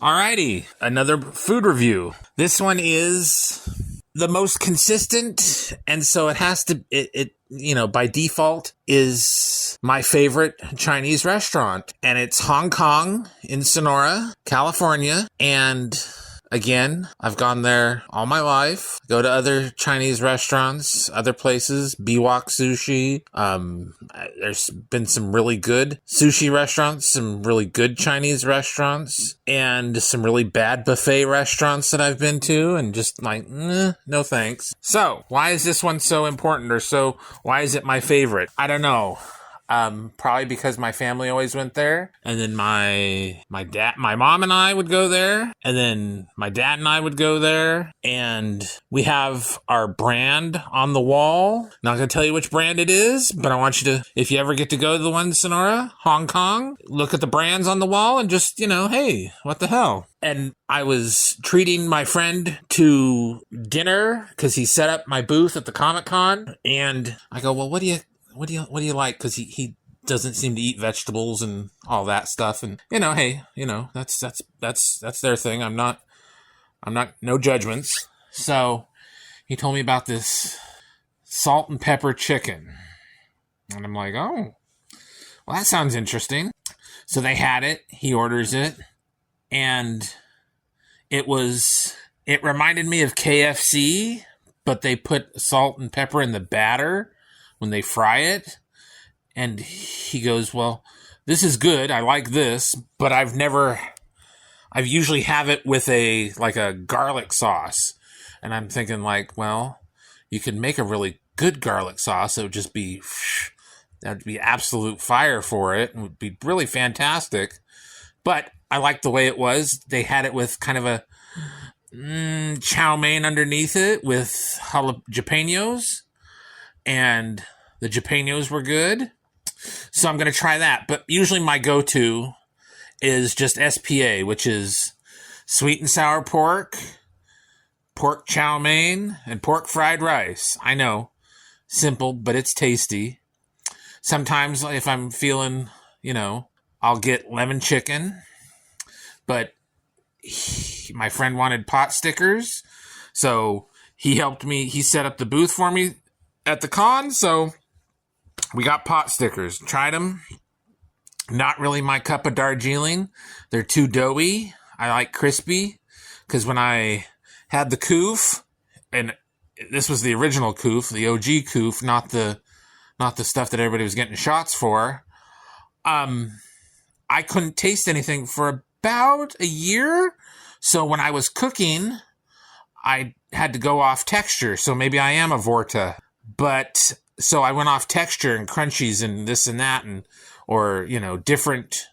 Alrighty, another food review. This one is the most consistent, and so it has to, by default, is my favorite Chinese restaurant. And it's Hong Kong in Sonora, California. And again, I've gone there all my life. Go to other Chinese restaurants, other places, Biwak Sushi. There's been some really good sushi restaurants, some really good Chinese restaurants, and some really bad buffet restaurants that I've been to, and just like, no thanks. So, why is this one so important, why is it my favorite? I don't know. Probably because my family always went there, and then my mom and I would go there, and then my dad and I would go there, and we have our brand on the wall. Not gonna tell you which brand it is, but I want you to, if you ever get to go to the one in Sonora, Hong Kong, look at the brands on the wall and just, hey, what the hell? And I was treating my friend to dinner because he set up my booth at the Comic-Con, and I go, well, what do you like? Because he doesn't seem to eat vegetables and all that stuff. And, hey, that's their thing. I'm not, no judgments. So he told me about this salt and pepper chicken. And I'm like, oh, well, that sounds interesting. So they had it. He orders it. And it reminded me of KFC, but they put salt and pepper in the batter when they fry it. And he goes, well, this is good. I like this, but I've usually have it with a garlic sauce. And I'm thinking well, you could make a really good garlic sauce. It would just be, that'd be absolute fire for it. It would be really fantastic. But I liked the way it was. They had it with kind of a chow mein underneath it with jalapenos. And the jalapenos were good. So I'm going to try that. But usually my go-to is just SPA, which is sweet and sour pork chow mein, and pork fried rice. I know, simple, but it's tasty. Sometimes if I'm feeling, I'll get lemon chicken. But my friend wanted pot stickers. So he helped me. He set up the booth for me at the con, so we got pot stickers. Tried them. Not really my cup of Darjeeling. They're too doughy. I like crispy, because when I had the Koof, and this was the original Koof, the OG Koof, not the stuff that everybody was getting shots for, I couldn't taste anything for about a year. So when I was cooking, I had to go off texture. So maybe I am a Vorta. But so I went off texture and crunchies and this and that, or different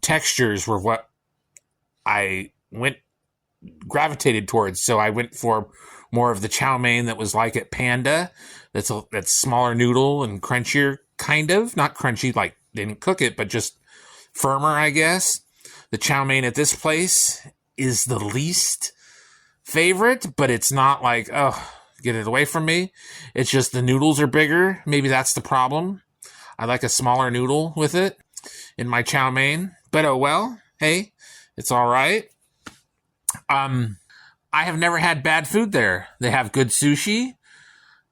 textures were what I gravitated towards. So I went for more of the chow mein that was like at Panda. That's smaller noodle and crunchier, kind of. Not crunchy, like they didn't cook it, but just firmer, I guess. The chow mein at this place is the least favorite, but it's not like, oh, get it away from me. It's just the noodles are bigger. Maybe that's the problem. I like a smaller noodle with it in my chow mein. But oh well, hey, it's all right. I have never had bad food there. They have good sushi.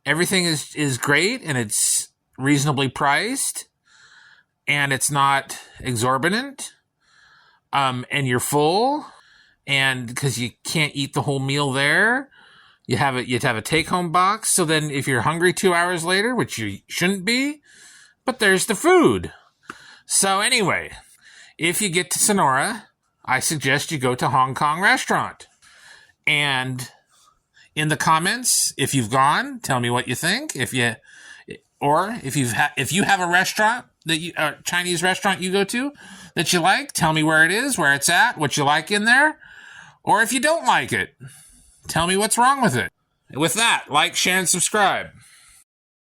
Everything is great, and it's reasonably priced, and it's not exorbitant. And you're full, and because you can't eat the whole meal there, you have a take-home box. So then if you're hungry 2 hours later, which you shouldn't be, but there's the food. So anyway, if you get to Sonora, I suggest you go to Hong Kong Restaurant. And in the comments, if you've gone, tell me what you think. If you have a restaurant a Chinese restaurant you go to that you like, tell me where it is, where it's at, what you like in there. Or if you don't like it, tell me what's wrong with it. With that, like, share, and subscribe.